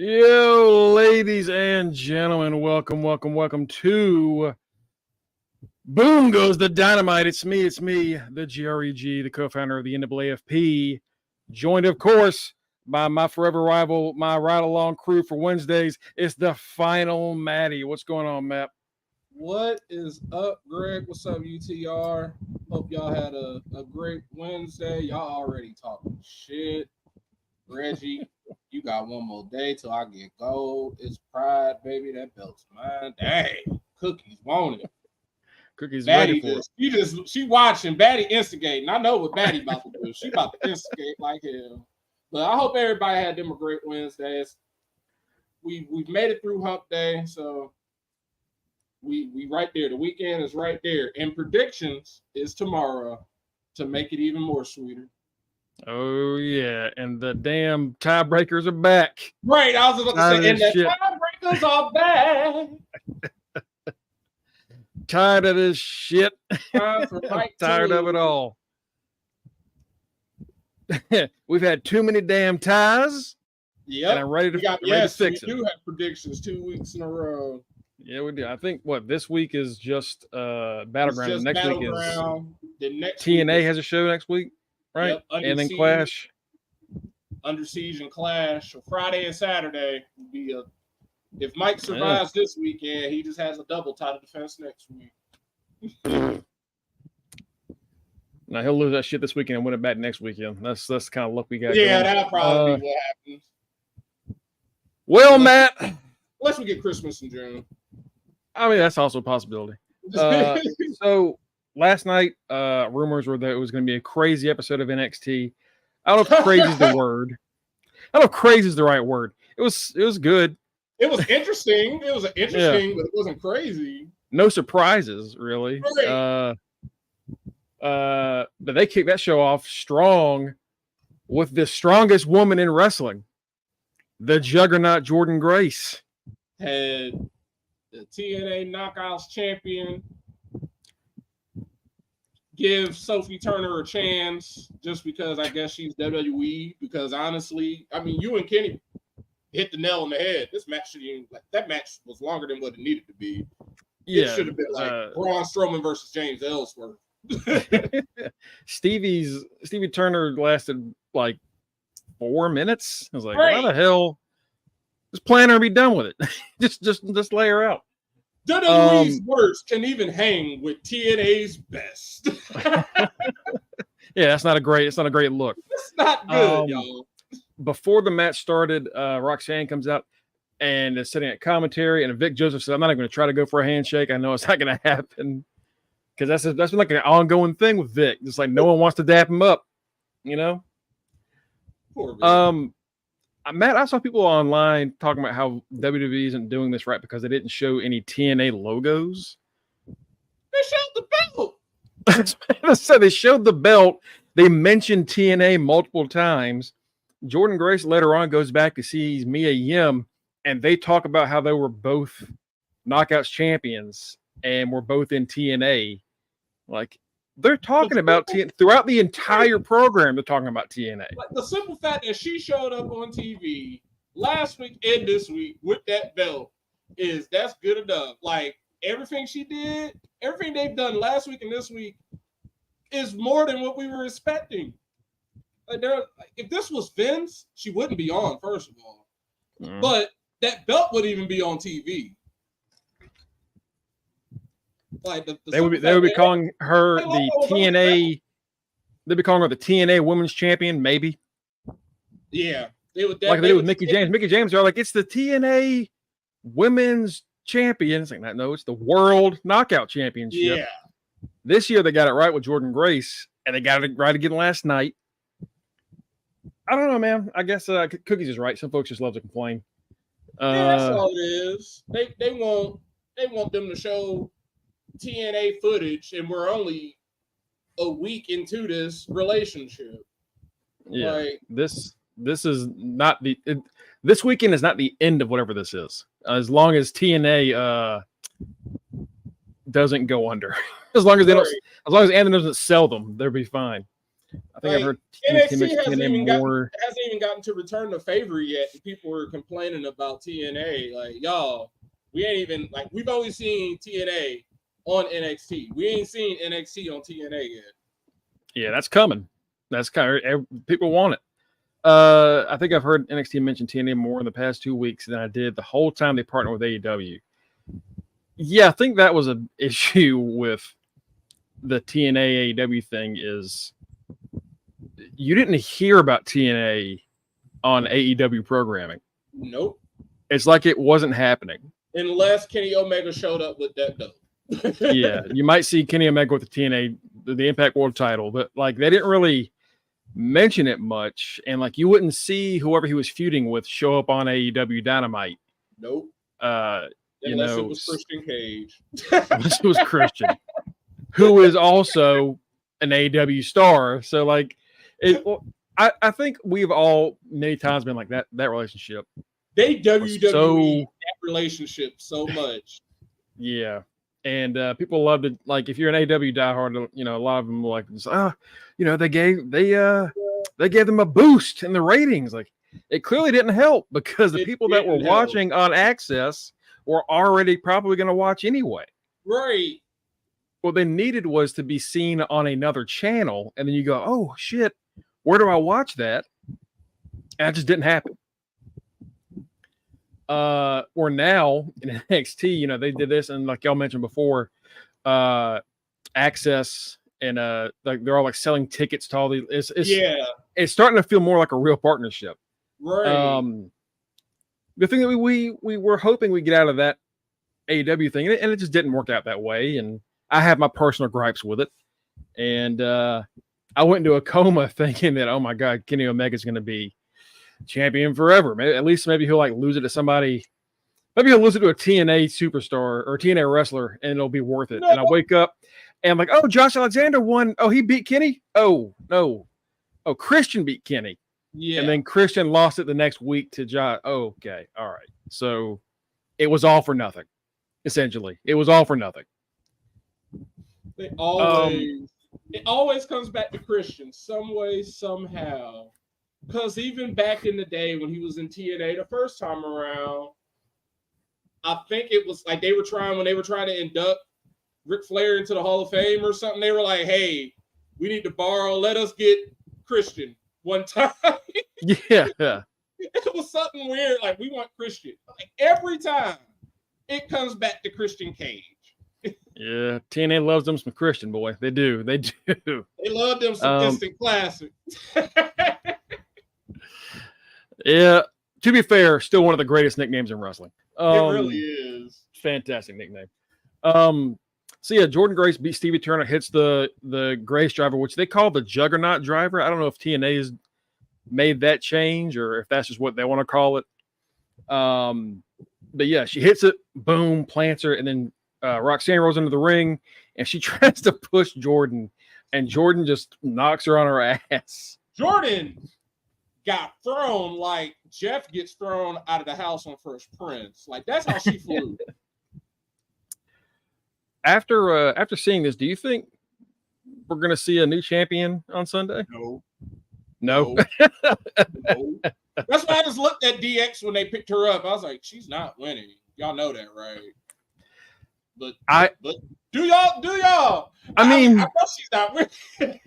Yo, ladies and gentlemen, welcome to Boom Goes the Dynamite. It's me, the GREG, the co-founder of the NAAFP, joined, of course, by my forever rival, my ride-along crew for Wednesdays. It's the final Matty. What's going on, Matt? What is up, Greg? What's up, UTR? Hope y'all had a great Wednesday. Y'all already talking shit. Reggie, you got one more day till I get gold. It's pride, baby. That belt's mine. Dang, Cookies want it. Cookies Batty ready for it. she watching. Batty instigating. I know what Batty about to do. She about to instigate like hell. But I hope everybody had them a great Wednesdays. We've made it through Hump Day, so we right there. The weekend is right there, and predictions is tomorrow to make it even more sweeter. Oh, yeah, and the damn tiebreakers are back. Right, I was about to say, and the tiebreakers are back. Tired of this shit. Tired of it all. We've had too many damn ties. Yeah, and I'm ready to fix it. We do have predictions 2 weeks in a row. Yeah, we do. I think this week is just Battleground. Just next Battleground. Week is the next TNA has a show next week, right? Yep, and then Siege, Clash. Under Siege and Clash. So Friday and Saturday will be a. If Mike survives this weekend, he just has a double title defense next week. Now he'll lose that shit this weekend and win it back next weekend. That's the kind of luck we got. Yeah, that'll probably be what happens. Well, Matt, unless we get Christmas in June. I mean, that's also a possibility. So last night, rumors were that it was going to be a crazy episode of NXT. I don't know if crazy is the word. I don't know if crazy is the right word. It was good. It was interesting. It was interesting, but it wasn't crazy. No surprises, really. Right. But they kicked that show off strong with the strongest woman in wrestling, the juggernaut Jordynne Grace. Had the TNA Knockouts champion give Sophie Turner a chance just because I guess she's WWE. Because honestly, I mean, you and Kenny hit the nail on the head. This match that match was longer than what it needed to be. Yeah, it should have been like Braun Strowman versus James Ellsworth. Stevie Turner lasted like 4 minutes. I was like, why the hell? Just plan her and be done with it. just lay her out. WWE's worst can even hang with TNA's best. Yeah, that's not a great look. It's not good, y'all. Before the match started, Roxanne comes out and is sitting at commentary, and Vic Joseph said, I'm not even going to try to go for a handshake. I know it's not going to happen. Because that's been like an ongoing thing with Vic. Just like no one wants to dap him up, you know? Poor Vic. Matt, I saw people online talking about how WWE isn't doing this right because they didn't show any TNA logos. They showed the belt. I said they showed the belt. They mentioned TNA multiple times. Jordynne Grace later on goes back to see Mia Yim, and they talk about how they were both Knockouts champions and were both in TNA. Like, they're talking about TNA throughout the entire program. They're talking about TNA. Like the simple fact that she showed up on TV last week and this week with that belt that's good enough. Like everything she did, everything they've done last week and this week is more than what we were expecting. Like if this was Vince, she wouldn't be on, first of all. But that belt wouldn't even be on TV. Like they would be calling her the TNA. They'd be calling her the TNA Women's Champion, maybe. Yeah, they would. Like they did with Mickie James. Mickie James are like, it's the TNA Women's Champion. It's like, no, it's the World Knockout Championship. Yeah. This year they got it right with Jordynne Grace, and they got it right again last night. I don't know, man. I guess Cookies is right. Some folks just love to complain. Yeah, that's all it is. They want them to show TNA footage, and we're only a week into this relationship. Yeah, like, this is not this weekend is not the end of whatever this is. As long as TNA doesn't go under, as long as Anthem doesn't sell them, they'll be fine. I think I've heard NXT mention hasn't TNA more. even gotten to return the favor yet. And people were complaining about TNA. Like, y'all, we ain't even like we've only seen TNA on NXT. We ain't seen NXT on TNA yet. Yeah, that's coming. That's kind of people want it. I think I've heard NXT mention TNA more in the past 2 weeks than I did the whole time they partnered with AEW. Yeah, I think that was an issue with the TNA AEW thing is you didn't hear about TNA on AEW programming. Nope. It's like it wasn't happening. Unless Kenny Omega showed up with that belt. Yeah, you might see Kenny Omega with the TNA, the Impact World title, but like they didn't really mention it much. And like you wouldn't see whoever he was feuding with show up on AEW Dynamite. Nope. Unless it was Christian Cage. Unless it was Christian, who is also an AEW star. So like I think we've all many times been like that relationship. They WWE that relationship so much. Yeah. And people love to like if you're an AEW diehard, you know, a lot of them like you know, they gave them a boost in the ratings. Like it clearly didn't help because the people that were watching on Access were already probably going to watch anyway. Right. What they needed was to be seen on another channel, and then you go, oh shit, where do I watch that? And it just didn't happen. Or now in NXT, you know, they did this, and like y'all mentioned before, Access and like they're all like selling tickets to all these. It's starting to feel more like a real partnership. Right. The thing that we were hoping we get out of that AEW thing, and it just didn't work out that way. And I have my personal gripes with it. And I went into a coma thinking that, oh my God, Kenny Omega is going to be champion forever. Maybe he'll like lose it to somebody. Maybe he'll lose it to a TNA superstar or a TNA wrestler, and it'll be worth it. No. And I wake up and I'm like, oh, Josh Alexander won. Oh, he beat Kenny. Oh no. Oh, Christian beat Kenny. Yeah. And then Christian lost it the next week to Josh. Oh, okay. All right. So it was all for nothing. Essentially, it was all for nothing. It always comes back to Christian some way, somehow. Because even back in the day when he was in TNA the first time around, I think it was like when they were trying to induct Ric Flair into the Hall of Fame or something, they were like, hey, we need to let us get Christian one time. Yeah. It was something weird. Like, we want Christian. Like, every time it comes back to Christian Cage. Yeah, TNA loves them some Christian, boy. They do. They love them some instant classic. Yeah, to be fair, still one of the greatest nicknames in wrestling. It really is. Fantastic nickname. So yeah, Jordan Grace beats Stevie Turner, hits the Grace driver, which they call the Juggernaut driver. I don't know if TNA has made that change or if that's just what they want to call it. But yeah, she hits it, boom, plants her, and then Roxanne rolls into the ring, and she tries to push Jordan, and Jordan just knocks her on her ass. Jordan got thrown like Jeff gets thrown out of the house on Fresh Prince. Like, that's how she flew. After seeing this, do you think we're going to see a new champion on Sunday? No. No. That's why I just looked at DX when they picked her up. I was like, she's not winning. Y'all know that, right? But do y'all? I mean, I know she's not winning.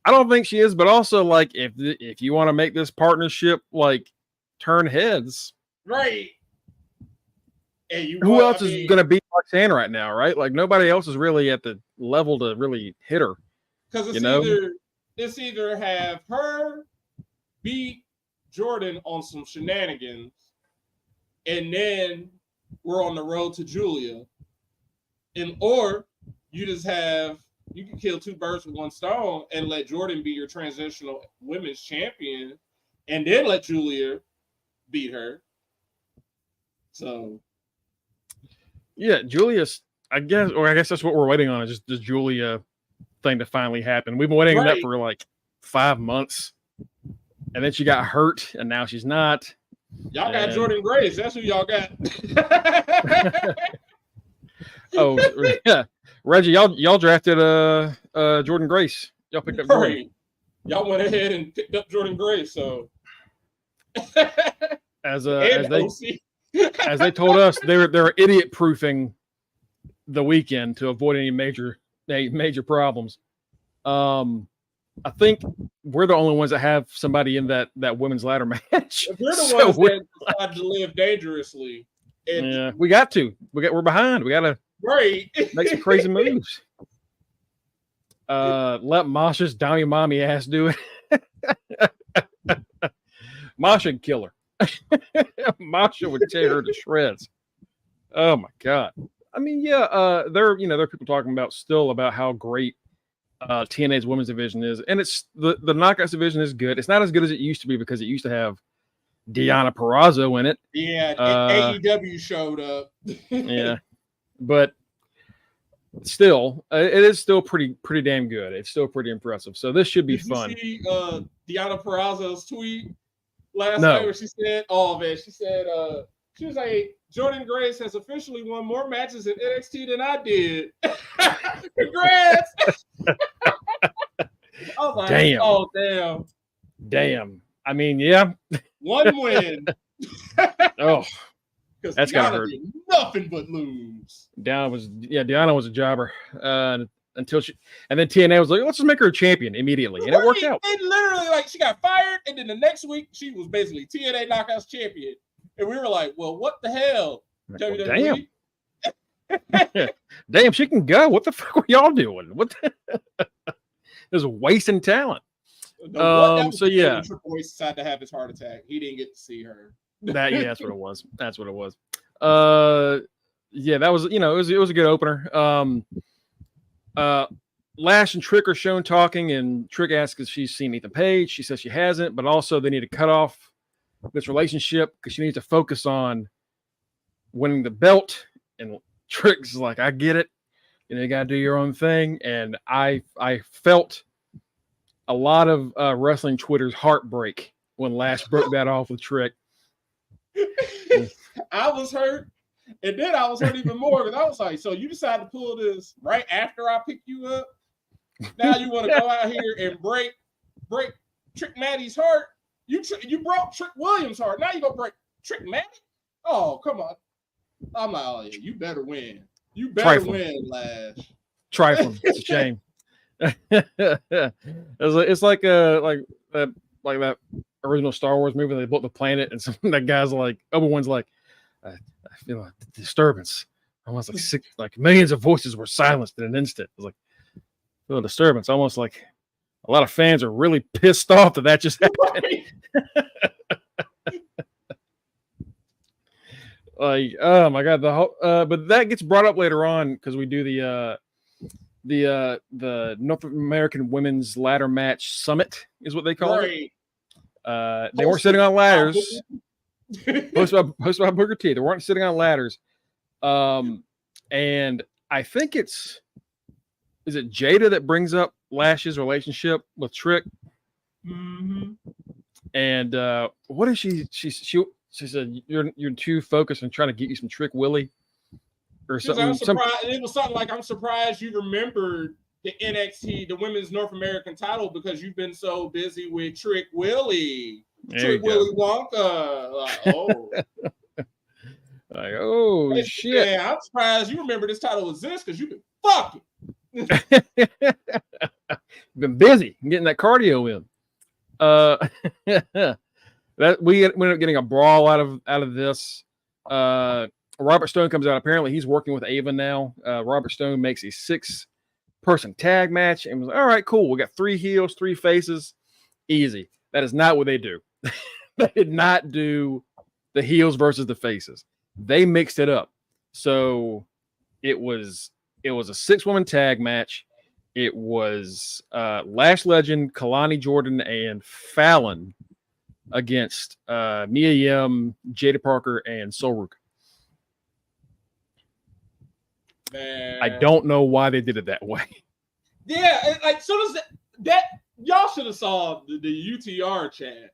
I don't think she is, but also like if you want to make this partnership like turn heads, right? Who else is going to beat Roxanne right now, right? Like nobody else is really at the level to really hit her. Because it's either have her beat Jordan on some shenanigans, and then we're on the road to Julia, or you can kill two birds with one stone and let Jordan be your transitional women's champion, and then let Julia beat her. So. Yeah, Julia's, I guess that's what we're waiting on, is just the Julia thing to finally happen. We've been waiting on that for like 5 months. And then she got hurt, and now she's not. Y'all got Jordan Grace. That's who y'all got. Oh, yeah. Reggie, y'all drafted Jordan Grace. Y'all picked up Jordan. Y'all went ahead and picked up Jordan Grace, so as and they told us, they're idiot proofing the weekend to avoid any major problems. I think we're the only ones that have somebody in that women's ladder match. We're the ones that decided to live dangerously. And yeah, we got to. We're behind. We got to make some crazy moves. Let Masha's Dami Mommy ass do it. Masha would kill her. Masha would tear her to shreds. Oh my god. I mean, yeah, there are people talking about how great TNA's women's division is, and it's the Knockouts division is good. It's not as good as it used to be because it used to have Deonna Purrazzo in it. Yeah, AEW showed up. Yeah, but still, it is still pretty damn good. It's still pretty impressive. So this should be fun. Did you see Deonna Purrazzo's tweet last night where she said, "Oh man," she said, she was like, Jordan Grace has officially won more matches in NXT than I did. Congrats! I was like, damn. Oh, damn. Damn. I mean, yeah. One win. Oh, that's gotta hurt. Nothing but lose. Deonna was a jobber until and then TNA was like, let's just make her a champion immediately, and it worked out. It literally, like, she got fired, and then the next week she was basically TNA Knockouts champion. And we were like, well, what the hell? Damn. Damn, she can go. What the fuck were y'all doing? What there's wasting talent. So yeah. Triple H decided to have his heart attack. He didn't get to see her. That's what it was. That's what it was. Yeah, that was, it was a good opener. Lash and Trick are shown talking, and Trick asks if she's seen Ethan Page. She says she hasn't, but also they need to cut off this relationship because she needs to focus on winning the belt. And Trick's like, I get it. You got to do your own thing. And I felt a lot of wrestling Twitter's heartbreak when Lash broke that off with Trick. I was hurt. And then I was hurt even more because I was like, so you decided to pull this right after I picked you up? Now you want to go out here and break Trick Maddie's heart? You broke Trick Williams' heart. Now you gonna break Trick Maddie? Oh, come on. I'm like, oh yeah, you better win. You better win, Lash. Trifling. It's a shame. It's like that original Star Wars movie. They built the planet, and that guy's like, Obi-Wan's like, I feel like the disturbance. Almost like millions of voices were silenced in an instant. It was like, I feel a disturbance. Almost like a lot of fans are really pissed off that just happened. Like, oh my god, but that gets brought up later on because we do the North American Women's Ladder Match Summit is what they call it. They weren't sitting on ladders. Hosted by Booker T. They weren't sitting on ladders. And I think is it Jada that brings up Lash's relationship with Trick? Mm-hmm. And what is she said, you're too focused on trying to get you some Trick Willie or something. It was something like, I'm surprised you remembered the NXT, the Women's North American title, because you've been so busy with Trick Willie. Trick Willie Wonka. Like, oh. Like, oh, hey, shit. Yeah, I'm surprised you remember this title exists because you've been fucking. Been busy getting that cardio in. That we ended up getting a brawl out of this. Robert Stone comes out. Apparently, he's working with Ava now. Robert Stone makes a 6-person tag match and was like, all right, cool. We got 3 heels, 3 faces. Easy. That is not what they do. They did not do the heels versus the faces. They mixed it up. So it was a 6-woman tag match. It was Lash Legend, Kalani Jordan, and Fallon against Mia Yim, Jada Parker, and Solrook. Man. I don't know why they did it that way. Yeah, like, so does that y'all should have saw the UTR chat.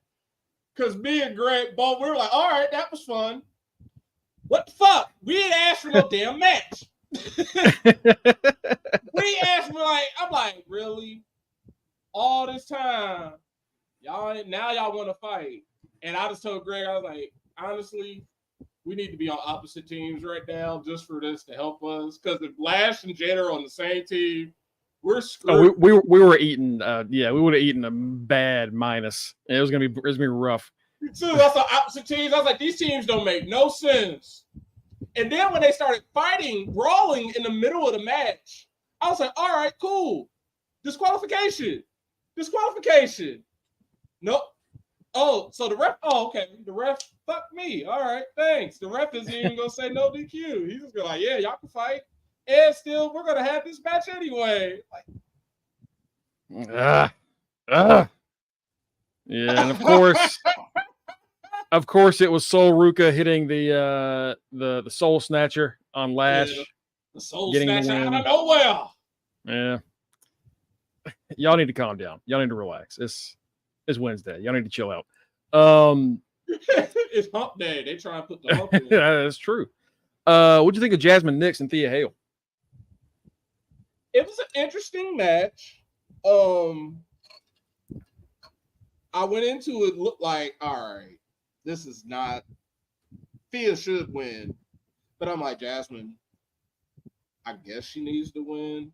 Because me and Greg both, we were like, all right, that was fun. What the fuck? We ain't asked for no damn match. We asked for I'm like, really? all this time, y'all want to fight. And I just told Greg, I was like, honestly, we need to be on opposite teams right now just for this to help us. Because if Lash and Jada are on the same team, we're screwed. We were eating. We would have eaten a bad minus. It was gonna be rough. So that's the opposite teams. I was like, these teams don't make no sense. And then when they started fighting, brawling in the middle of the match, I was like, all right, cool. Disqualification. Nope. Oh, so the ref. Oh, okay. The ref. Fuck me. All right, thanks. The ref isn't even gonna say no DQ. He's just gonna like, yeah, y'all can fight. And still, we're gonna have this match anyway. Yeah, and of course, it was Sol Ruka hitting the Soul Snatcher on Lash. Yeah, the Soul Snatcher out of nowhere. Yeah, y'all need to calm down. Y'all need to relax. It's Wednesday. Y'all need to chill out. It's hump day. They try and put the hump in. That's true. What'd you think of Jasmine Nix and Thea Hale? It was an interesting match. I went into it, looked like, all right, this is not, Thea should win. But I'm like, Jasmine, I guess she needs to win.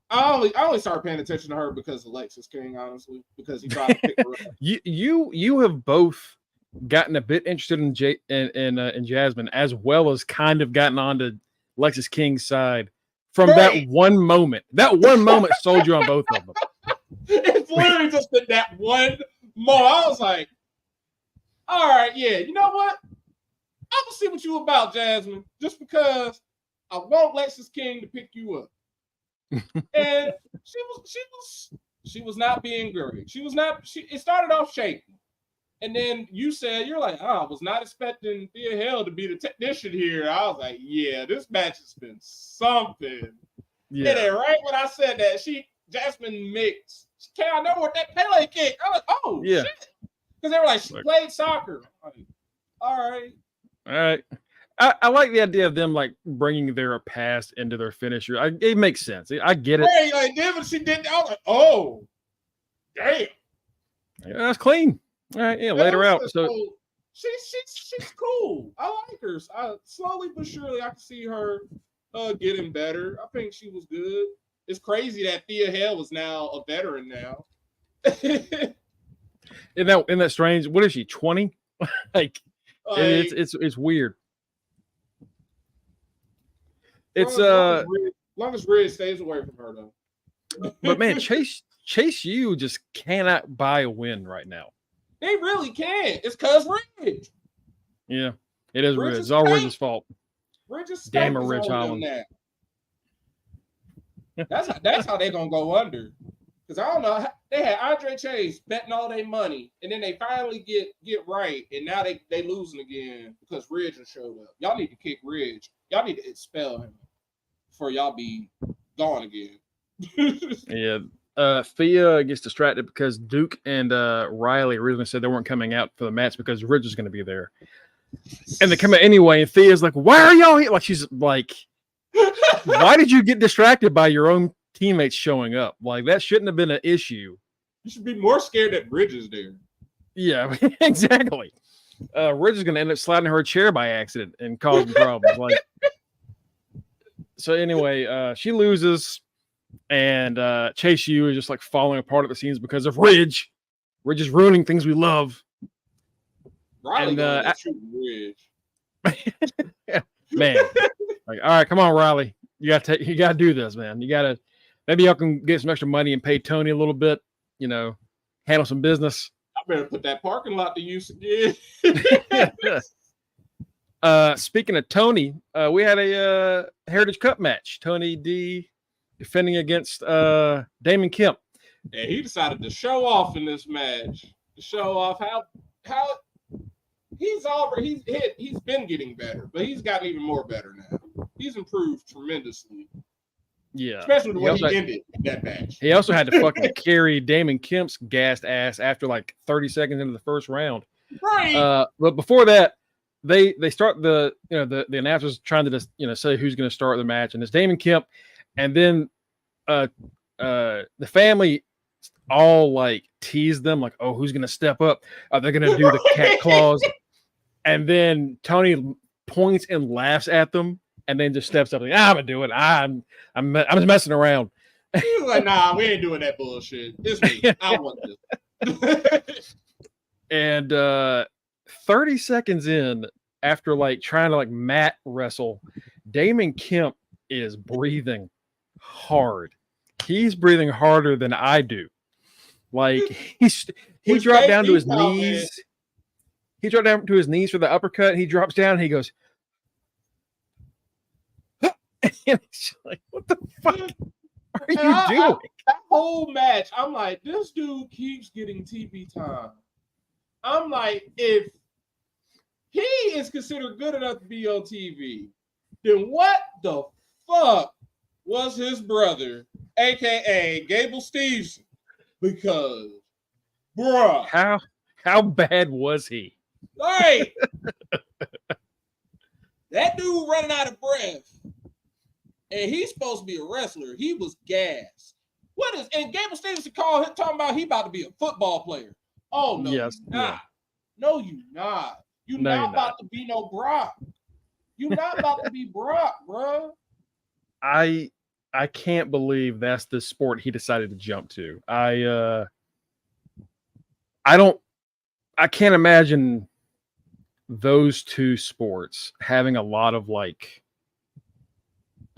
I only started paying attention to her because of Lexus King, honestly, because he tried to pick her up. You have both gotten a bit interested in Jasmine, as well as kind of gotten onto Lexus King's side from that one moment. That one moment sold you on both of them. It's literally just been that one moment. I was like, all right, yeah, you know what? I'm gonna see what you about, Jasmine, just because I want Lexus King to pick you up. And she was not being great. It started off shaky. And then you said, you're like, I was not expecting Thea Hale to be the technician here. I was like, yeah, this match has been something. Yeah. And then right when I said that, Jasmine mixed. She came out of nowhere with that Pele kick. I was like, oh, yeah. Shit. Because they were like, she played soccer. Like, all right. I like the idea of them like bringing their past into their finisher. It makes sense. I get it. Right, like, then when she did, I was like, oh, damn. Yeah, that's clean. All right, yeah, later out. So she's cool. I like her. Slowly but surely, I can see her getting better. I think she was good. It's crazy that Thea Hale is now a veteran now. Isn't that strange? What is she? 20? like it's weird. It's long as Ridge stays away from her though. But man, Chase U just cannot buy a win right now. They really can't. It's cause Ridge. Yeah, it is Ridge. It's all Ridge's fault. Ridge's damn a Ridge Holland. That's how they're gonna go under. Because I don't know, they had Andre Chase betting all their money, and then they finally get right, and now they losing again because Ridge has showed up. Y'all need to kick Ridge. Y'all need to expel him before y'all be gone again. Yeah. Thea gets distracted because Duke and Riley originally said they weren't coming out for the match because Ridge is going to be there. And they come out anyway, and Thea's like, why are y'all here? Like, she's like, why did you get distracted by your own teammates showing up? Like, that shouldn't have been an issue. You should be more scared that Ridge is there. Yeah, exactly. Ridge is going to end up sliding her chair by accident and causing problems. Like, so anyway, she loses. And Chase U is just like falling apart at the seams because of Ridge. Ridge is ruining things we love. Riley Ridge. Man, like, all right, come on, Riley. You gotta do this, man. Maybe y'all can get some extra money and pay Tony a little bit. Handle some business. I better put that parking lot to use again. Speaking of Tony, we had a Heritage Cup match. Tony D defending against Damon Kemp. And he decided to show off in this match. To show off how he's been getting better, but he's gotten even more better now. He's improved tremendously. Yeah. Especially the way he ended that match. He also had to fucking carry Damon Kemp's gassed ass after like 30 seconds into the first round. Right. But before that, they start the announcers trying to just say who's going to start the match, and it's Damon Kemp. And then the family all like tease them, like, oh, who's gonna step up? Are they gonna do the cat claws? And then Tony points and laughs at them, and then just steps up like, I'm gonna do it. I'm just messing around. He was like, nah, we ain't doing that bullshit. It's me. I want this. And 30 seconds in, after like trying to like mat wrestle, Damon Kemp is breathing hard. He's breathing harder than I do. Like he dropped down to his knees. Man. He dropped down to his knees for the uppercut. He drops down and he goes, and it's like, what the fuck are you doing? That whole match, I'm like, this dude keeps getting TV time. I'm like, if he is considered good enough to be on TV, then what the fuck was his brother, aka Gable Steveson? Because, bruh, how bad was he? Right, that dude running out of breath, and he's supposed to be a wrestler. He was gassed. What is? And Gable Steveson talking about he about to be a football player. Oh no, yes, you're not. Yeah. No, you not. You're not about to be no Brock. You're not about to be Brock, bro. I can't believe that's the sport he decided to jump to. I can't imagine those two sports having a lot of like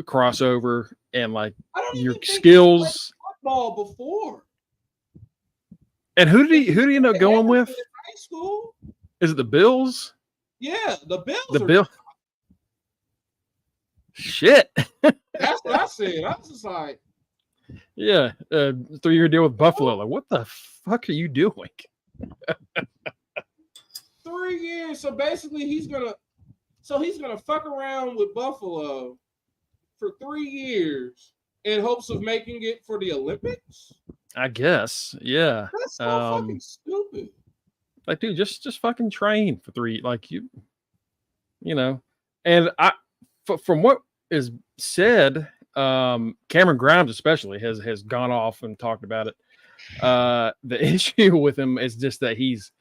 crossover and like your skills. Football before. And who do you end up going with? High school. Is it the Bills? Yeah, the Bills. The Bills. Shit. That's what I said. I was just like, yeah, 3-year deal with Buffalo. Like, what the fuck are you doing? 3 years. So basically, he's gonna fuck around with Buffalo for 3 years in hopes of making it for the Olympics. I guess, yeah. That's so fucking stupid. Like, dude, just fucking train for 3. Like you know. And from what is said, Cameron Grimes especially has gone off and talked about it. The issue with him is just that he's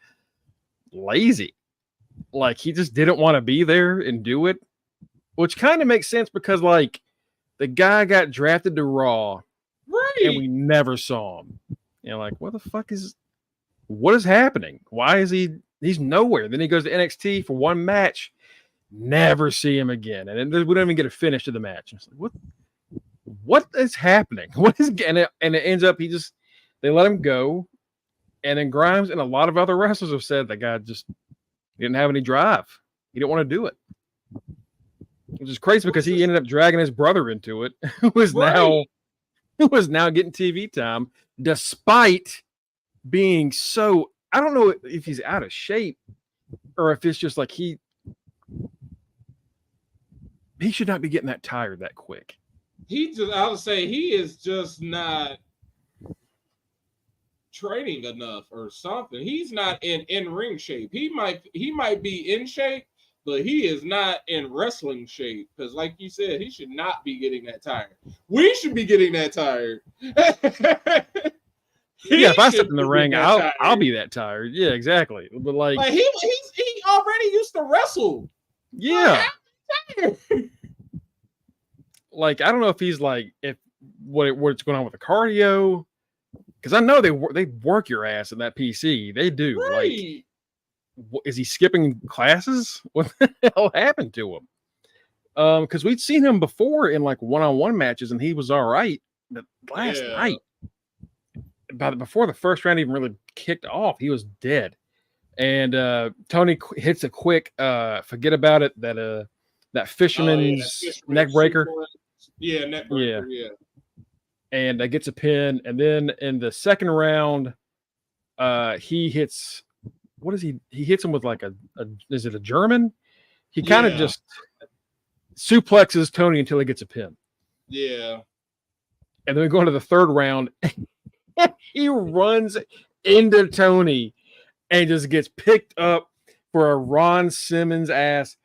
lazy. Like, he just didn't want to be there and do it, which kind of makes sense because like the guy got drafted to Raw, right? And we never saw him. You know, like, what is happening? Why is he's nowhere? Then he goes to NXT for one match, never see him again, and we don't even get a finish to the match. It's like, what is happening? What is and it ends up they let him go, and then Grimes and a lot of other wrestlers have said that guy just didn't have any drive. He didn't want to do it, which is crazy because he ended up dragging his brother into it, who is now getting TV time despite being so. I don't know if he's out of shape or if it's just like he should not be getting that tired that quick. I would say he is just not training enough or something. He's not in ring shape. He might be in shape, but he is not in wrestling shape because, like you said, he should not be getting that tired. We should be getting that tired. Yeah, if I step in the ring, I'll be that tired. Yeah, exactly. But like he already used to wrestle. Yeah. Like, I don't know if he's like what's going on with the cardio, because I know they work your ass in that PC. They do. Right. Like, is he skipping classes? What the hell happened to him? Because we'd seen him before in like one-on-one matches, and he was all right. But last night, before the first round even really kicked off, he was dead. And Tony hits a quick forget about it, that fisherman's neck breaker. Yeah, neck breaker, yeah. And gets a pin. And then in the second round, he hits, what is he? He hits him with like is it a German? He kind of just suplexes Tony until he gets a pin. Yeah. And then we go into the third round. He runs into Tony and just gets picked up for a Ron Simmons ass.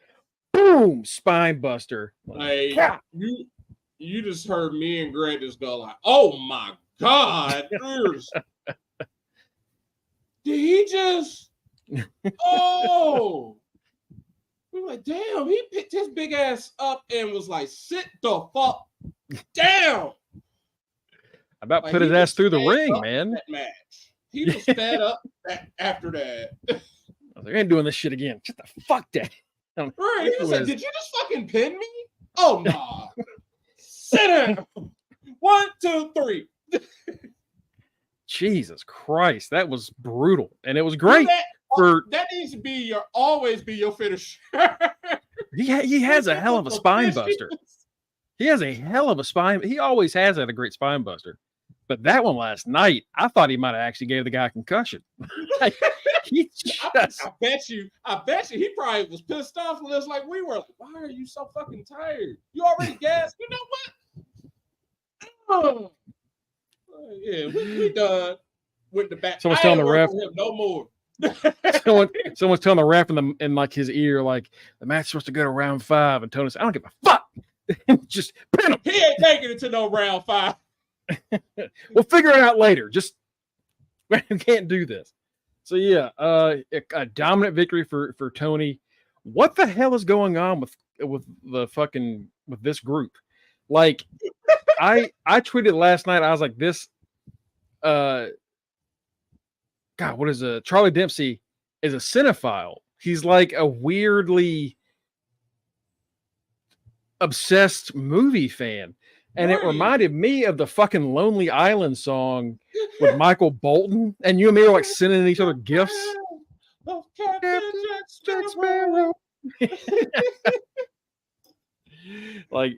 Boom! Spine buster. Like, you just heard me and Greg just go like, oh my God. did he just? Oh, we were like, damn, he picked his big ass up and was like, sit the fuck down. About Like, put he his ass was through the fed ring, up man. That match. He was fed up after that. I was like, I ain't doing this shit again. Shut the fuck down. Right. He was like, did you just fucking pin me? Oh, nah. Sit down. 1, 2, 3. Jesus Christ. That was brutal. And it was great. That needs to always be your finisher. He has a hell of a spine buster. He has a hell of a spine. He always has had a great spine buster. But that one last night, I thought he might have actually gave the guy a concussion. I bet you he probably was pissed off with us like we were. Like, why are you so fucking tired? You already gassed. You know what? Oh. Yeah, we done with the back. Someone's telling the ref no more. Someone's telling the ref in like his ear, like the match's supposed to go to round 5, and Tony said, I don't give a fuck. Just pin him. He ain't making it to no round 5. We'll figure it out later. Just we can't do this. So yeah, a dominant victory for Tony. What the hell is going on with this group? Like, I tweeted last night. I was like, this. God, what is Charlie Dempsey is a cinephile. He's like a weirdly obsessed movie fan. And It reminded me of the fucking Lonely Island song with Michael Bolton. And you and me were like sending each other gifts. Oh, Captain Jack Sparrow. Like,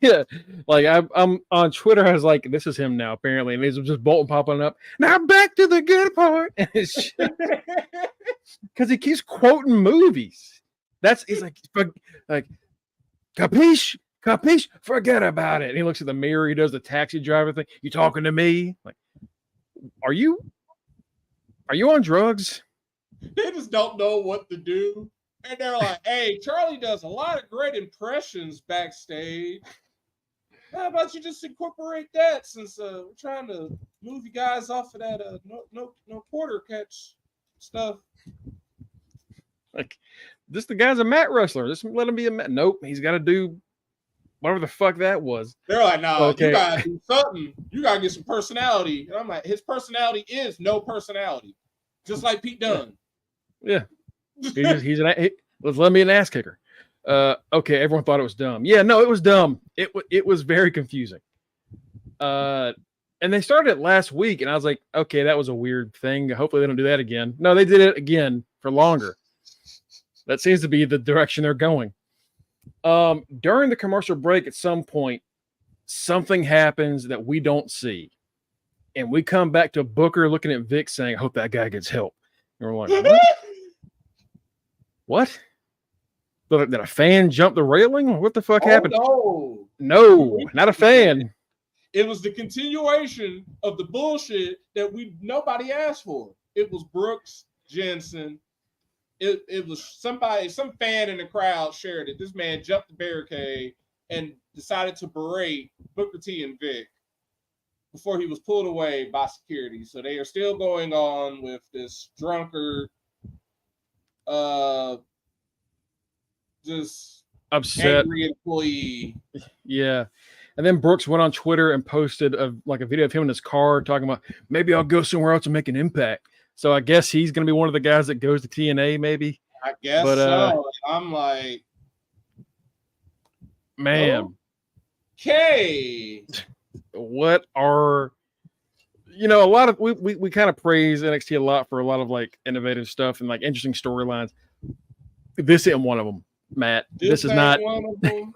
yeah, like I'm on Twitter. I was like, this is him now, apparently. And he's just Bolton popping up. Now back to the good part. Because he keeps quoting movies. He's like, capiche? Capiche? Forget about it. And he looks at the mirror. He does the taxi driver thing. You talking to me? Like, are you on drugs? They just don't know what to do. And they're like, hey, Charlie does a lot of great impressions backstage. How about you just incorporate that since we're trying to move you guys off of that no quarter catch stuff. Like, the guy's a mat wrestler. Just let him be a mat. Nope, he's got to do whatever the fuck that was. They're like, no, okay. You gotta do something. You gotta get some personality. And I'm like, his personality is no personality, just like Pete Dunne. Yeah, let's let me an ass kicker. Okay, everyone thought it was dumb. Yeah, no, it was dumb. It was very confusing. And they started it last week, and I was like, okay, that was a weird thing. Hopefully they don't do that again. No, they did it again for longer. That seems to be the direction they're going. During the commercial break, at some point, something happens that we don't see. And we come back to Booker looking at Vic saying, I hope that guy gets help. And we're like, what? Did a fan jump the railing? What the fuck happened? No, not a fan. It was the continuation of the bullshit that nobody asked for. It was Brooks, Jensen. It was some fan in the crowd shared it. This man jumped the barricade and decided to berate Booker T and Vic before he was pulled away by security. So they are still going on with this drunkard, just upset angry employee. Yeah. And then Brooks went on Twitter and posted a video of him in his car talking about, maybe I'll go somewhere else and make an impact. So I guess he's going to be one of the guys that goes to TNA, maybe. I guess so. I'm like, man. Okay. What are, a lot of, we kind of praise NXT a lot for a lot of like innovative stuff and like interesting storylines. This isn't one of them, Matt. This is not one of them.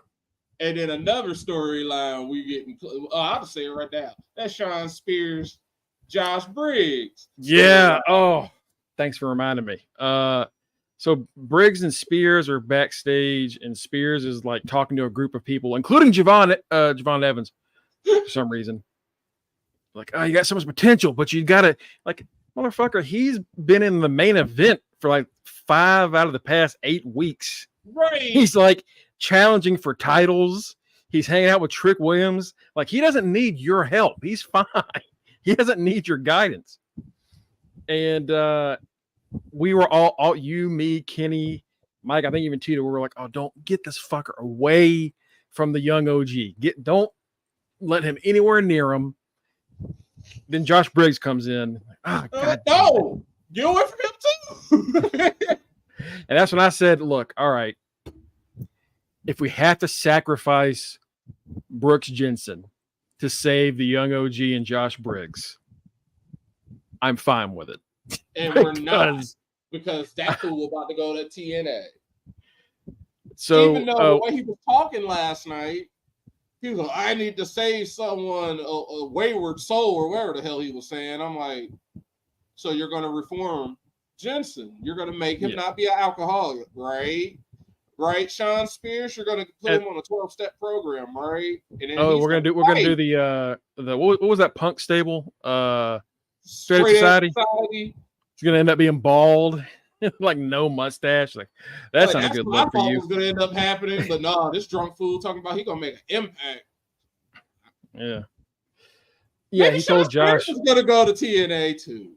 And then another storyline we getting. I'll just say it right now. That's Sean Spears, Josh Briggs. Yeah. Oh, thanks for reminding me. So Briggs and Spears are backstage, and Spears is like talking to a group of people, including Javon Evans, for some reason. Like, oh, you got so much potential, but you gotta, like, motherfucker, he's been in the main event for like 5 out of the past 8 weeks. Right. He's like challenging for titles. He's hanging out with Trick Williams. Like, he doesn't need your help. He's fine. He doesn't need your guidance. And we were all you, me, Kenny, Mike, I think even Tito, we were like, oh, don't get this fucker away from the young OG. Don't let him anywhere near him. Then Josh Briggs comes in. Oh, God. No, get away from him too. And that's when I said, look, all right, if we have to sacrifice Brooks Jensen to save the young OG and Josh Briggs, I'm fine with it. And we're not, because that fool about to go to TNA. So even though the way he was talking last night, he was like, I need to save someone, a wayward soul, or whatever the hell he was saying. I'm like, so you're going to reform Jensen. You're going to make him not be an alcoholic, right? Right, Sean Spears, you're going to put him on a 12-step program, right? And then we're gonna do the what was that Punk stable? Straight Up Society. It's gonna end up being bald, like no mustache. Like that's not a good look for you. Was gonna end up happening, but no, this drunk fool talking about he gonna make an impact. Yeah. Maybe he told Josh he's gonna go to TNA too.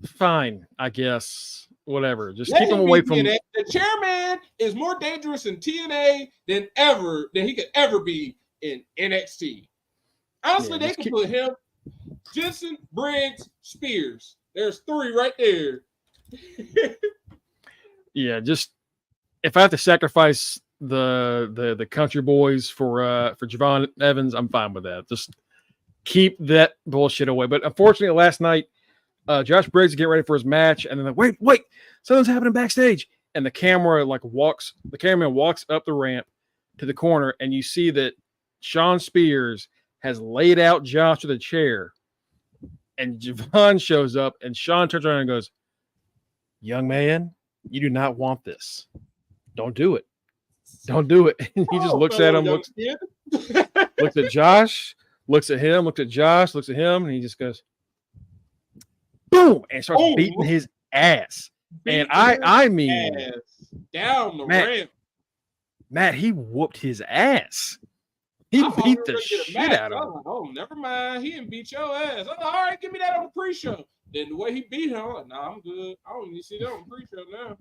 Fine, I guess. Whatever. Just keep him away from TNA. The chairman is more dangerous in TNA than he could ever be in NXT. Honestly, they could put him, Jensen, Briggs, Spears. There's 3 right there. Yeah, just if I have to sacrifice the country boys for Javon Evans, I'm fine with that. Just keep that bullshit away. But unfortunately, last night, Josh Briggs is getting ready for his match, and then like, wait, something's happening backstage, and the cameraman walks up the ramp to the corner, and you see that Sean Spears has laid out Josh with a chair, and Javon shows up, and Sean turns around and goes, "Young man, you do not want this. Don't do it. Don't do it." And he just looks at him, looks at Josh, looks at him, looks at Josh, looks at him, and he just goes, boom, and starts beating his ass. And I mean, down the ramp. Matt, he whooped his ass. He beat the shit out of him. Like, oh, never mind. He didn't beat your ass. I'm like, all right, give me that on the pre-show. Then the way he beat him, I'm like, nah, I'm good. I don't need to see that on the pre-show now.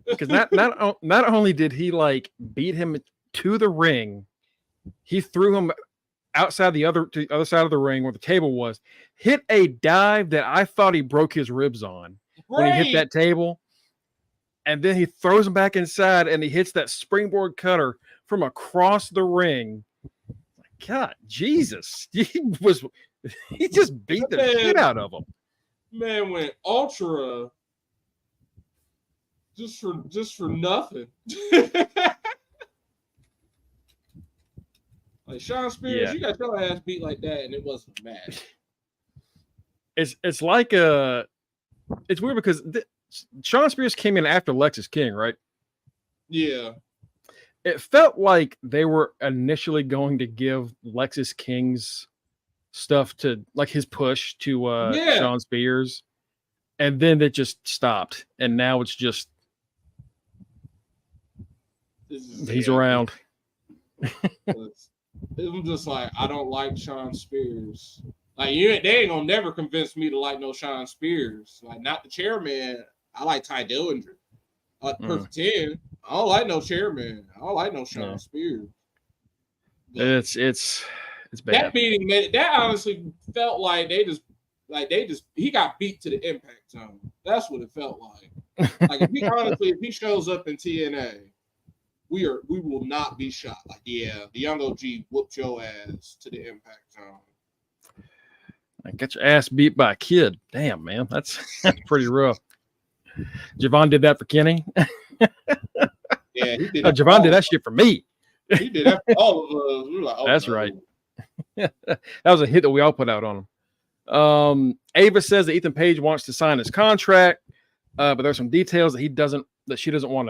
Because not only did he like beat him to the ring, he threw him outside the other side of the ring where the table was, hit a dive that I thought he broke his ribs on when he hit that table. And then he throws him back inside and he hits that springboard cutter from across the ring. God, Jesus. He just beat the shit out of him. Man went ultra just for nothing. Like Sean Spears, you got your ass beat like that, and it wasn't a match. It's like it's weird because Sean Spears came in after Lexus King, right? Yeah. It felt like they were initially going to give Lexus King's stuff to like his push to Sean Spears, and then it just stopped, and now it's just he's around. I'm just like, I don't like Sean Spears. Like they ain't gonna never convince me to like no Sean Spears. Like not the chairman. I like Ty Dillinger. I like Perfect 10. I don't like no chairman. I don't like no Sean Spears. But it's bad. That meeting, that honestly felt like he got beat to the impact zone. That's what it felt like. Like if he shows up in TNA, we will not be shocked. Like, yeah, the young OG whooped your ass to the impact zone. I got your ass beat by a kid. Damn, man, that's pretty rough. Javon did that for Kenny. Yeah, he did. Javon did that shit for me. He did that for all of us. We were like, oh, that's right. That was a hit that we all put out on him. Ava says that Ethan Page wants to sign his contract, but there's some details that she doesn't want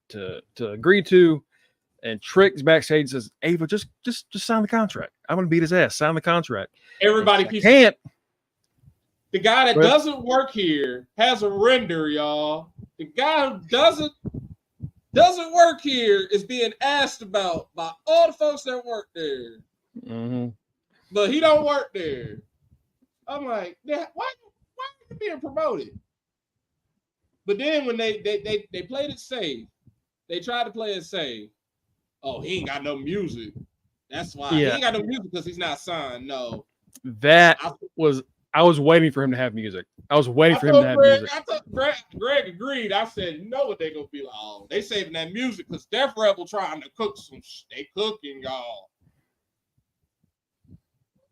to agree to. And Trick's backstage says, Ava, just sign the contract. I'm gonna beat his ass. Sign the contract. Everybody can't. The guy that doesn't work here has a render, y'all. The guy who doesn't work here is being asked about by all the folks that work there. Mm-hmm. But he don't work there. I'm like, why are being promoted. But then when they played it safe, they tried to play it safe. Oh, he ain't got no music. That's why he ain't got no music because he's not signed. No, I was waiting for him to have music. I was waiting for him to have music. I thought Greg agreed. I said, you know what they gonna be like? Oh, they saving that music because Def Rebel trying to cook some. They cooking, y'all.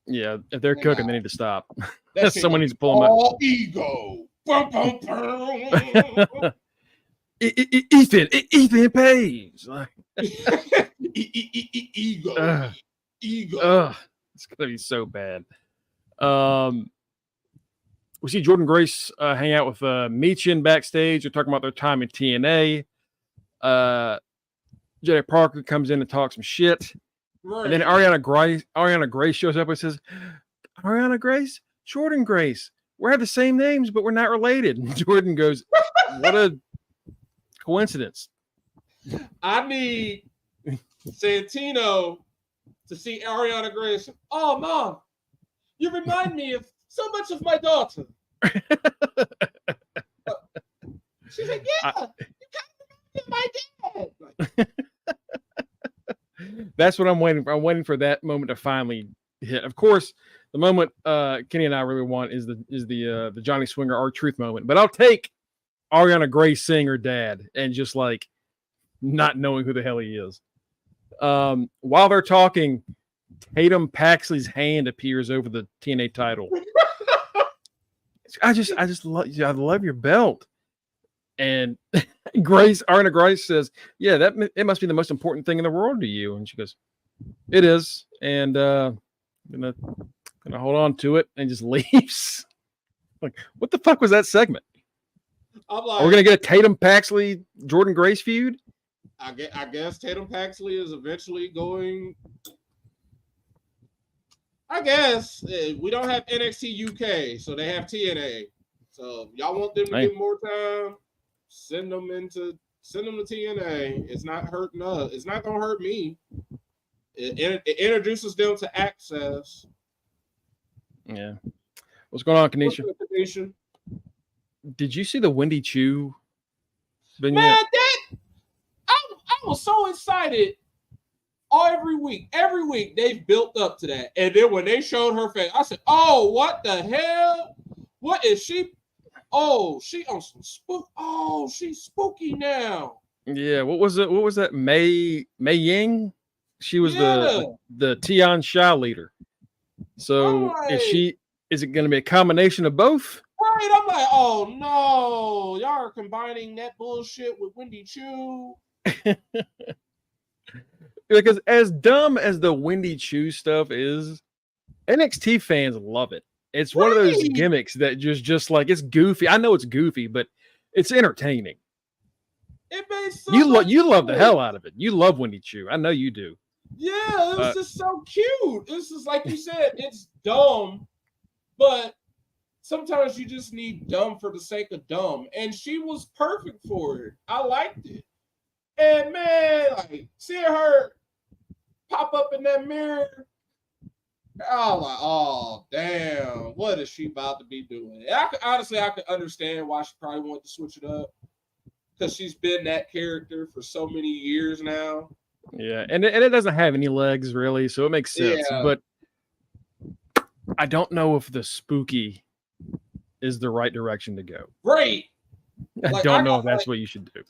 Yeah, if they're cooking, they need to stop. That Someone needs to pull them out. All ego. Bum, bum, bum. Ethan pays. Ego. Ego. It's gonna be so bad. We see Jordan Grace hang out with Michin backstage. They're talking about their time in TNA. Jay Parker comes in and talks some shit. Right. And then Ariana Grace shows up and says, Ariana Grace, Jordan Grace, we have the same names, but we're not related. And Jordan goes, what a coincidence. I need Santino to see Ariana Grace. Oh, Mom, you remind me of so much of my daughter. She's like, yeah, you kind of remind me of my dad. That's what I'm waiting for. I'm waiting for that moment to finally hit. Of course, the moment Kenny and I really want is the Johnny Swinger R-Truth moment. But I'll take Ariana Grace seeing her dad and just like not knowing who the hell he is. While they're talking, Tatum Paxley's hand appears over the TNA title. I love your belt. And Ariana Grace says, yeah, it must be the most important thing in the world to you. And she goes, it is. And I'm gonna hold on to it, and just leaves. Like, what the fuck was that segment? I'm like, are we gonna get a Tatum Paxley Jordan Grace feud? I guess Tatum Paxley is eventually going. I guess we don't have NXT UK, so they have TNA. So y'all want them to get more time? Send them to TNA. It's not hurting us. It's not gonna hurt me. It introduces them to Access. Yeah. What's going on, Kanisha? Did you see the Wendy Chu vignette? Man, I was so excited. Every week they've built up to that, and then when they showed her face, I said, "Oh, what the hell? What is she? Oh, she on some spook. Oh, she's spooky now." Yeah, what was it? What was that? Mei Ying? She was the Tian Sha leader. So is it going to be a combination of both? Right, I'm like, oh no, y'all are combining that bullshit with Wendy Chu. Because as dumb as the Wendy Chu stuff is, NXT fans love it. It's one of those gimmicks that just like, it's goofy. I know it's goofy, but it's entertaining. It makes so you love the hell out of it. You love Wendy Chu. I know you do. Yeah, it was just so cute. This is like you said, it's dumb, but sometimes you just need dumb for the sake of dumb. And she was perfect for it. I liked it. And man, like seeing her pop up in that mirror, I was like, oh damn, what is she about to be doing? I could understand why she probably wanted to switch it up, because she's been that character for so many years now. Yeah, and it doesn't have any legs really, so it makes sense. Yeah. But I don't know if the spooky is the right direction to go. Right. I don't know if that's what you should do.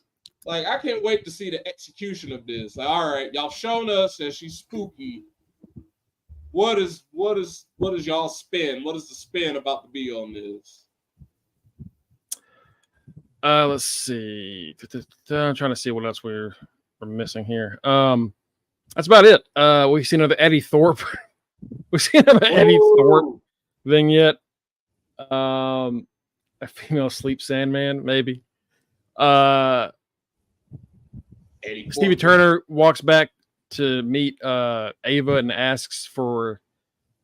Like, I can't wait to see the execution of this. Like, all right, y'all shown us that she's spooky. What is y'all spin? What is the spin about to be on this? Let's see. I'm trying to see what else we're missing here. That's about it. We've seen another Eddie Thorpe. We've seen another Eddie Thorpe vignette. A female sleep Sandman, maybe. Stevie Turner walks back to meet Ava and asks for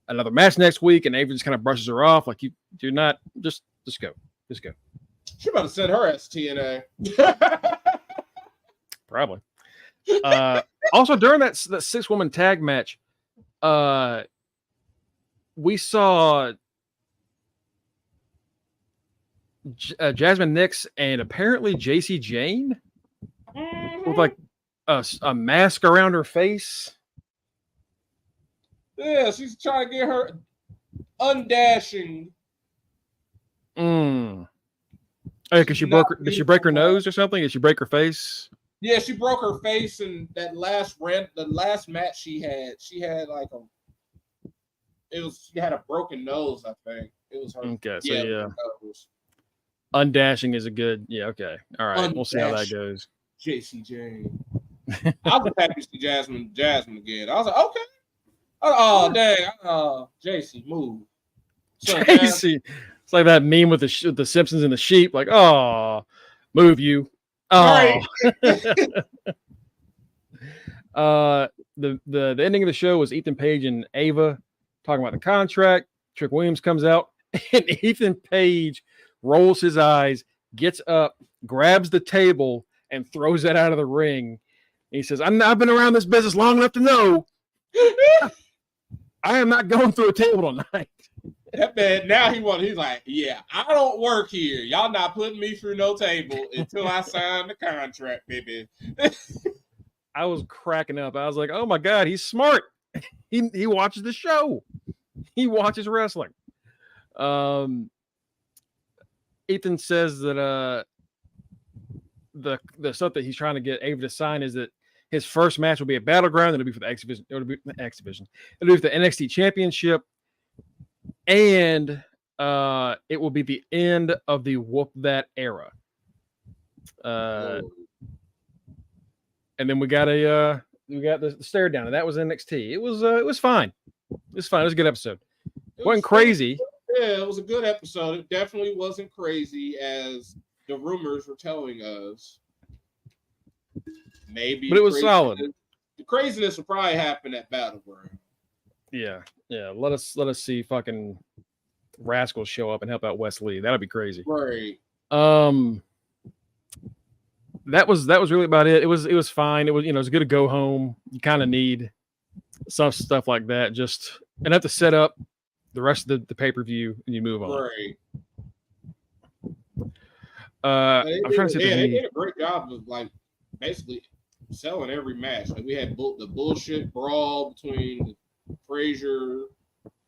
another match next week, and Ava just kind of brushes her off, like, you're not, just go. She about to send her ass to TNA. Probably. Also, during that 6-woman tag match, we saw Jasmine Nix and apparently JC Jane with like a mask around her face. Yeah, she's trying to get her undashing. Oh, because she broke. Did she break her nose or something? Did she break her face? Yeah, she broke her face in that last match she had like she had a broken nose, I think. It was her. Okay, so yeah. Undashing is a good. Yeah, okay. All right. We'll see how that goes. JC Jane. I was happy to see Jasmine again. I was like, okay. Oh dang. JC, move. So, JC. It's like that meme with the Simpsons and the sheep. Like, oh, move you. Oh. The ending of the show was Ethan Page and Ava talking about the contract. Trick Williams comes out, and Ethan Page rolls his eyes, gets up, grabs the table, and throws that out of the ring. He says, I've been around this business long enough to know I am not going through a table tonight. That man, now he's like, yeah, I don't work here. Y'all not putting me through no table until I sign the contract, baby. I was cracking up. I was like, oh my God, he's smart. He watches the show. He watches wrestling. Ethan says that the stuff that he's trying to get Ava to sign is that his first match will be a Battleground. It'll be for the X Division. It'll be for the NXT Championship. And it will be the end of the Whoop That era. And then we got the stare down, and that was NXT. It was fine. It was fine. It was a good episode. It wasn't crazy. Yeah, it was a good episode. It definitely wasn't crazy as the rumors were telling us. Maybe, but it was solid. The craziness will probably happen at Battleground. Yeah. Let us see fucking Rascals show up and help out Wes Lee. That'd be crazy. Right. That was really about it. It was fine. It was, it was good to go home. You kind of need some stuff like that, just enough to set up the rest of the pay-per-view and you move on. Right. I'm trying to see. They did a great job of like basically selling every match. Like we had the bullshit brawl between Frazier,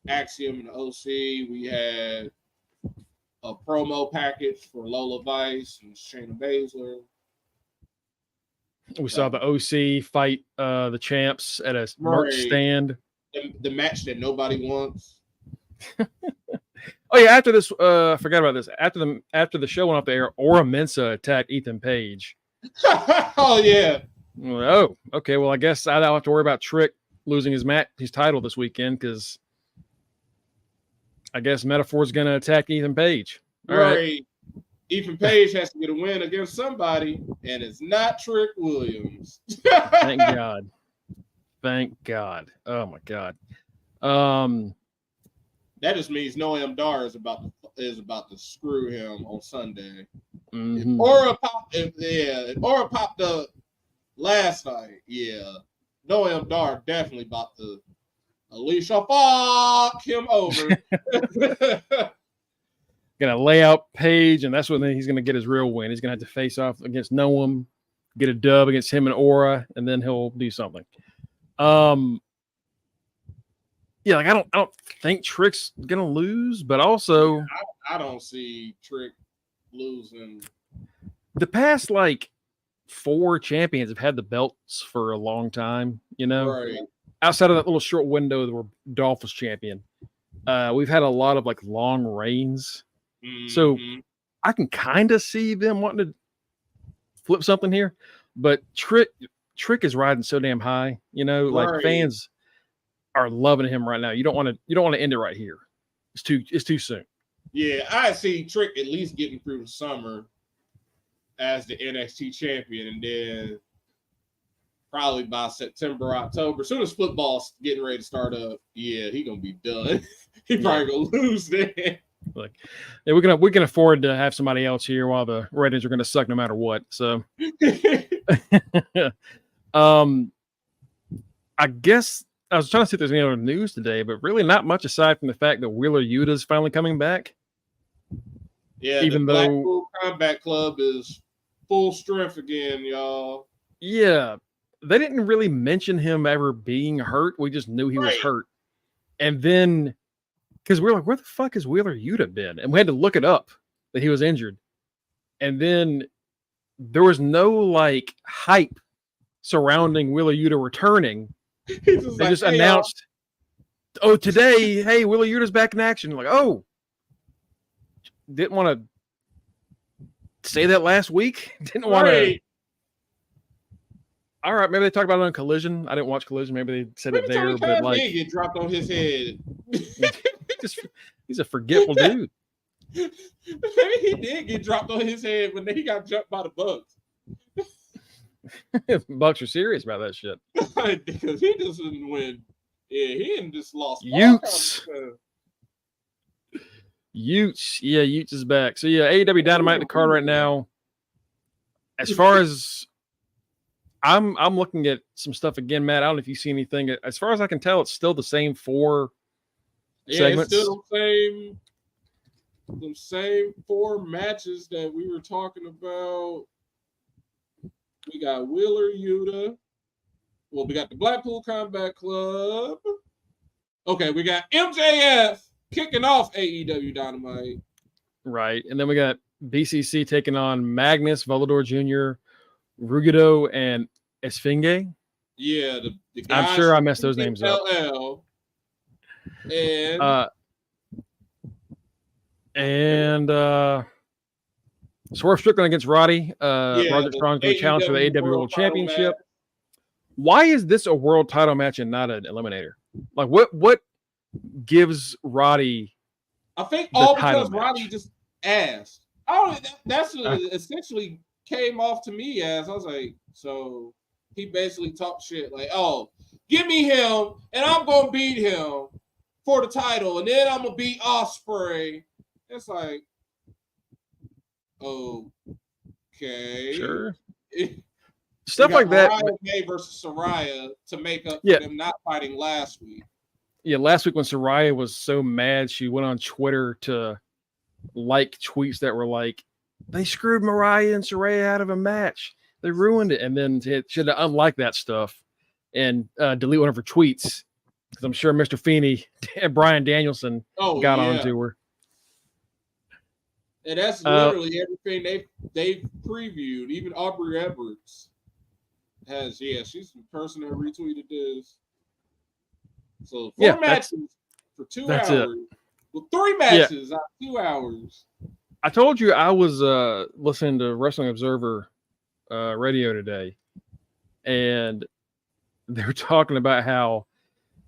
Axiom, and the OC. We had a promo package for Lola Vice and Shayna Baszler. We saw the OC fight the champs at a merch stand. The match that nobody wants. Oh yeah, after this, I forgot about this. After the show went off the air, Ora Mensa attacked Ethan Page. Oh yeah. Oh, okay. Well, I guess I don't have to worry about Trick losing his title this weekend because I guess Metaphor's going to attack Ethan Page. All right. Ethan Page has to get a win against somebody, and it's not Trick Williams. Thank God. Thank God. Oh my God. That just means Noam Dar is about to screw him on Sunday. Mm-hmm. If Aura popped up last night, Noam Dar definitely about to Alicia fuck him over. Gonna lay out Page, and that's when he's gonna get his real win. He's gonna have to face off against Noam, get a dub against him and Aura, and then he'll do something. Like I don't think Trick's gonna lose, but also I don't see Trick losing. The past like 4 champions have had the belts for a long time, Right. Outside of that little short window where Dolph was champion. We've had a lot of like long reigns. Mm-hmm. So I can kind of see them wanting to flip something here, but Trick is riding so damn high, like fans are loving him right now. You don't want to end it right here. It's too soon. Yeah, I see Trick at least getting through the summer as the NXT champion, and then probably by September, October, as soon as football's getting ready to start up, he gonna be done. He probably gonna lose then. Like, we can afford to have somebody else here while the ratings are gonna suck no matter what. So, I guess I was trying to see if there's any other news today, but really not much aside from the fact that Wheeler Yuta is finally coming back. Yeah, even the though Blackpool Combat Club is full strength again, y'all. yeah, they didn't really mention him ever being hurt. We just knew he was Right. hurt. And then because we were like, where the fuck has Wheeler Yuta been? And we had to look it up that he was injured. And then there was no like hype surrounding Wheeler Yuta returning. They just announced, oh, today, hey, Wheeler Yuta's back in action. Like, oh, didn't want to say that last week. Didn't want to. All right, maybe they talked about it on Collision. I didn't watch Collision. Maybe they said it there, but like, did get dropped on his head. He's a forgetful dude. Maybe he did get dropped on his head when he got jumped by the Bucks. Bucks are serious about that shit. Because he just didn't win. Yeah, he didn't just lost. Utes. Utes. Yeah, Utes is back. So yeah, AEW Dynamite, the card right now. As far as I'm looking at some stuff again, Matt. I don't know if you see anything. As far as I can tell, it's still the same 4 segments. It's still the same 4 matches that we were talking about. We got Wheeler Yuta. Well, we got the Blackpool Combat Club. Okay, we got MJF kicking off AEW Dynamite. Right. And then we got BCC taking on Magnus, Volador Jr., Rugido, and Esfinge. Yeah, the guys I'm sure I messed those names up. And Swerve Strickland against Roddy. Rodderick Strong to challenge for the AEW World Championship. Why is this a world title match and not an eliminator? Like, what gives Roddy? I think all because Roddy just asked. That's essentially came off to me as I was like, so he basically talked shit like, oh, give me him and I'm gonna beat him for the title, and then I'm gonna beat Ospreay. It's like, okay, sure. Stuff like that. May versus Saraya to make up for them not fighting last week. Yeah, last week when Saraya was so mad, she went on Twitter to like tweets that were like, they screwed Mariah and Saraya out of a match. They ruined it. And then she had to unlike that stuff and delete one of her tweets. Because I'm sure Mr. Feeney and Brian Danielson got onto her. And that's literally everything they've previewed. Even Aubrey Edwards has, she's the person that retweeted this. So 4 matches for 2 hours. It. Well, 3 matches on 2 hours. I told you I was listening to Wrestling Observer radio today, and they were talking about how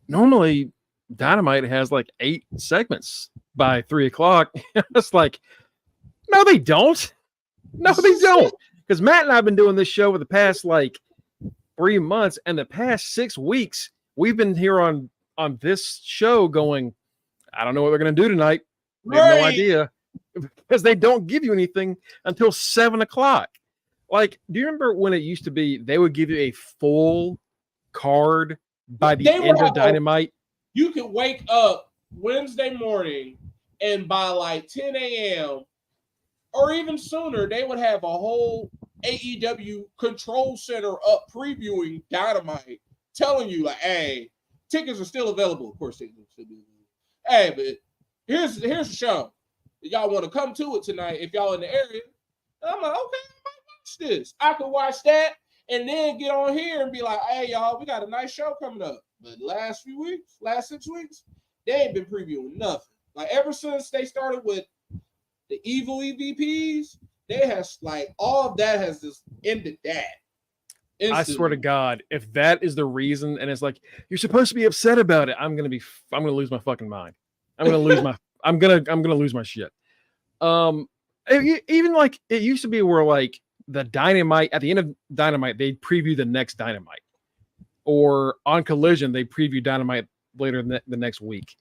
normally Dynamite has like 8 segments by 3 o'clock. It's like, no, they don't. No, they don't. Because Matt and I have been doing this show for the past like 3 months, and the past 6 weeks, we've been here on this show going, I don't know what they're going to do tonight. We have no idea. Because they don't give you anything until 7 o'clock. Like, do you remember when it used to be they would give you a full card by the end of Dynamite? You could wake up Wednesday morning and by like 10 a.m. or even sooner, they would have a whole AEW control center up previewing Dynamite, telling you like, hey, tickets are still available. Of course, tickets will still be available. Hey, but here's the show. Y'all want to come to it tonight if y'all in the area? And I'm like, okay, I might watch this. I could watch that and then get on here and be like, hey, y'all, we got a nice show coming up. But last 6 weeks, they ain't been previewing nothing. Like ever since they started with the evil EVPs, they has like all of that has just ended that. Instantly. I swear to God, if that is the reason, and it's like you're supposed to be upset about it, I'm gonna lose my fucking mind. I'm gonna lose my shit. Even like it used to be where like the Dynamite at the end of Dynamite they'd preview the next Dynamite, or on Collision they preview Dynamite later the next week,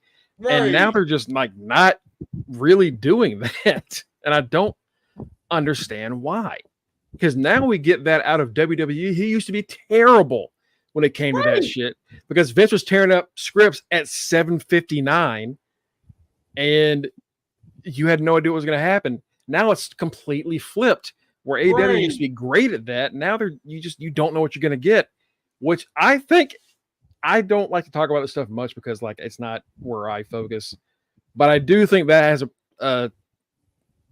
and now they're just like not really doing that, and I don't understand why. Because now we get that out of WWE. He used to be terrible when it came to that shit because Vince was tearing up scripts at 7:59 and you had no idea what was going to happen. Now it's completely flipped. Where AEW Right. used to be great at that, now you don't know what you're going to get. Which I think I don't like to talk about this stuff much because like it's not where I focus. But I do think that has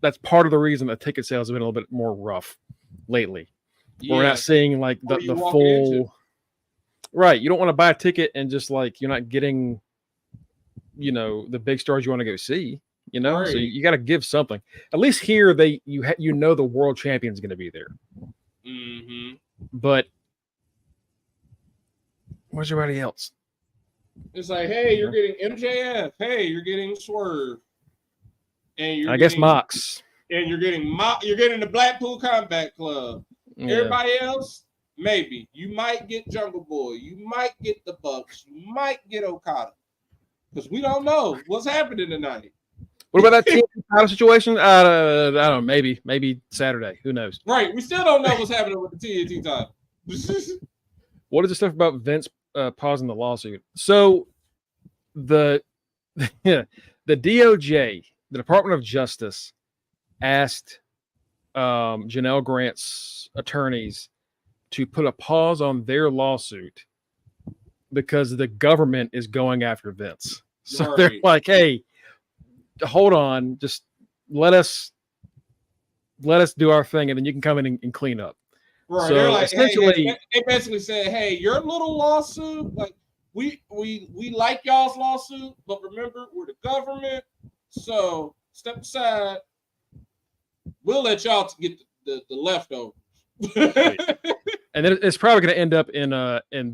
that's part of the reason that ticket sales have been a little bit more rough lately. We're not seeing like the full. Right, you don't want to buy a ticket and just like you're not getting, the big stars you want to go see. Right. So you got to give something. At least here, the world champion is going to be there. Mm-hmm. But where's everybody else? It's like, hey, you're getting MJF. Hey, you're getting Swerve. And I guess Mox. And you're getting the Blackpool Combat Club. Yeah. Everybody else, maybe. You might get Jungle Boy. You might get the Bucks. You might get Okada. Because we don't know what's happening tonight. What about that TNT title situation? I don't know. Maybe Saturday. Who knows? Right. We still don't know what's happening with the TNT title. What is the stuff about Vince pausing the lawsuit? So the DOJ, the Department of Justice, asked Janelle Grant's attorneys to put a pause on their lawsuit because the government is going after Vince. So they're like, hey, hold on, just let us do our thing, and then you can come in and clean up. Right. So they're like, essentially, they basically said, hey, your little lawsuit, like we like y'all's lawsuit, but remember, we're the government, so step aside. We'll let y'all get the leftovers. And then it's probably going to end up in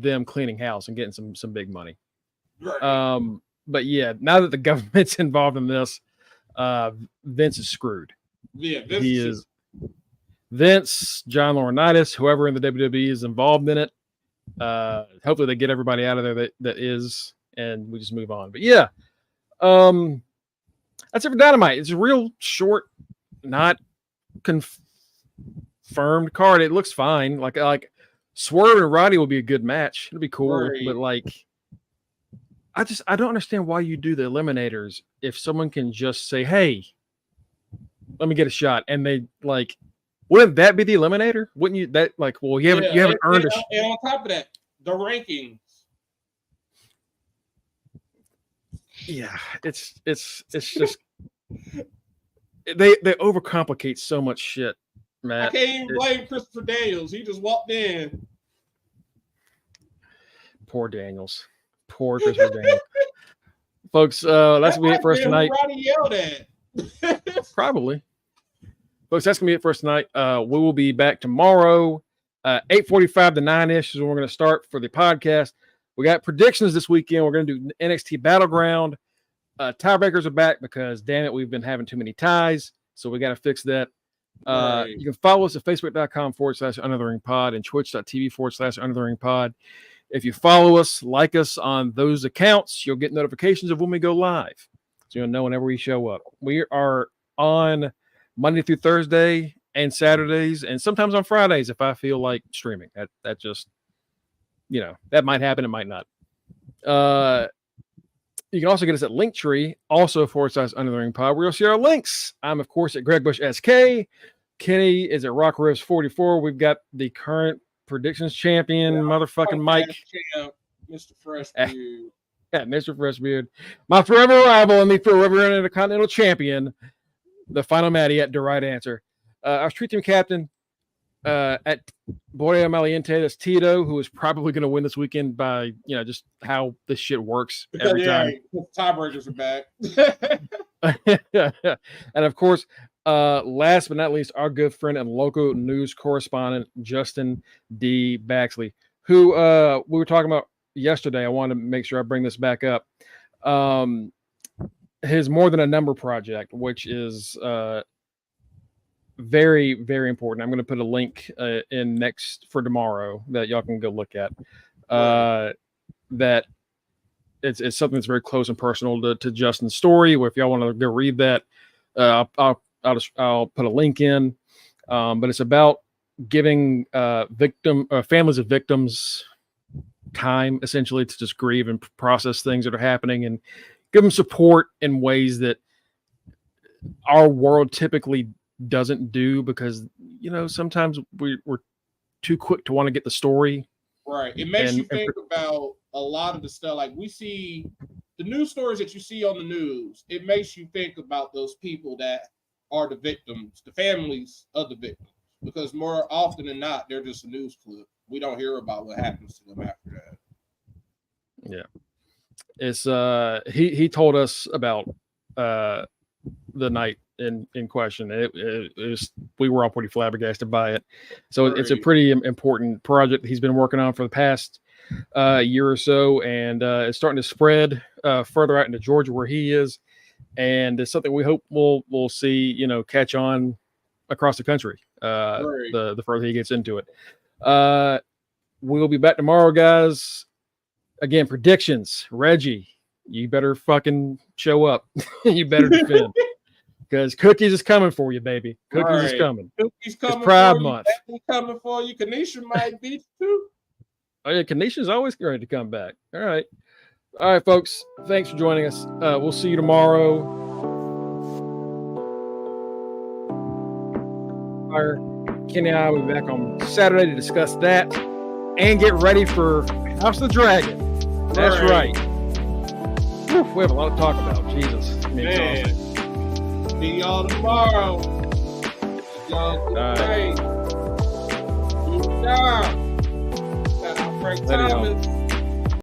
them cleaning house and getting some big money. Right. But yeah, now that the government's involved in this, Vince is screwed. Yeah, Vince, John Laurinaitis, whoever in the WWE is involved in it. Hopefully they get everybody out of there that is, and we just move on. But yeah, that's it for Dynamite. It's a real short, not confirmed card. It looks fine. Like Swerve and Roddy will be a good match. It'll be cool, right. But like, I don't understand why you do the eliminators if someone can just say, "Hey, let me get a shot," and they like. Wouldn't that be the eliminator? Wouldn't you? That like, well, you haven't earned a. And on top of that, the rankings. Yeah, it's just they overcomplicate so much shit, Matt. I can't even blame Christopher Daniels. He just walked in. Poor Daniels. Poor Christopher Daniels. Folks, that's gonna be it for us tonight. Roddy yelled at. Probably. Folks, that's going to be it for us tonight. We will be back tomorrow, 8:45 to 9-ish is when we're going to start for the podcast. We got predictions this weekend. We're going to do NXT Battleground. Tiebreakers are back because, damn it, we've been having too many ties, so we got to fix that. Right. You can follow us at facebook.com/Under the Ring Pod and twitch.tv/Under the Ring Pod. If you follow us, like us on those accounts, you'll get notifications of when we go live. So you'll know whenever we show up. We are on Monday through Thursday and Saturdays, and sometimes on Fridays if I feel like streaming. That just, that might happen. It might not. You can also get us at Linktree, also /Under the Ring Pod, where you'll see our links. I'm, of course, at Greg Bush SK. Kenny is at Rock Rose 44. We've got the current predictions champion, motherfucking Mike. Mr. Freshbeard. Yeah, Mr. Freshbeard. My forever rival and the forever Intercontinental Champion. The final Matty at the right answer. Our street team captain at Borea Maliente, that's Tito, who is probably going to win this weekend by, just how this shit works every time. Tiebreakers are back. And of course, last but not least, our good friend and local news correspondent, Justin D. Baxley, who we were talking about yesterday. I wanted to make sure I bring this back up. His More Than a Number project, which is very, very important. I'm going to put a link in next for tomorrow that y'all can go look at. That it's something that's very close and personal to Justin's story. Where if y'all want to go read that, I'll put a link in. But it's about giving families of victims time, essentially, to just grieve and process things that are happening and give them support in ways that our world typically doesn't do, because sometimes we're too quick to want to get the story. Right. It makes you think about a lot of the stuff. Like, we see the news stories that you see on the news. It makes you think about those people that are the victims, the families of the victims, because more often than not, they're just a news clip. We don't hear about what happens to them after that. Yeah. It's he told us about the night in question. It was, we were all pretty flabbergasted by it. So it's a pretty important project he's been working on for the past year or so, and it's starting to spread further out into Georgia where he is, and it's something we hope we'll see catch on across the country the further he gets into it. We'll be back tomorrow, guys. Again, predictions. Reggie, you better fucking show up. You better defend. Because Cookies is coming for you, baby. Cookies is coming. Cookies coming. It's Pride Month. Coming for you. Kanisha might beat you. Oh yeah, Kanisha's always ready to come back. All right, folks. Thanks for joining us. We'll see you tomorrow. Kenny and I will be back on Saturday to discuss that and get ready for House of the Dragon. That's right. Whew, we have a lot to talk about. Jesus, man. See y'all tomorrow. Y'all great. UTR. Shout out Frank Thomas.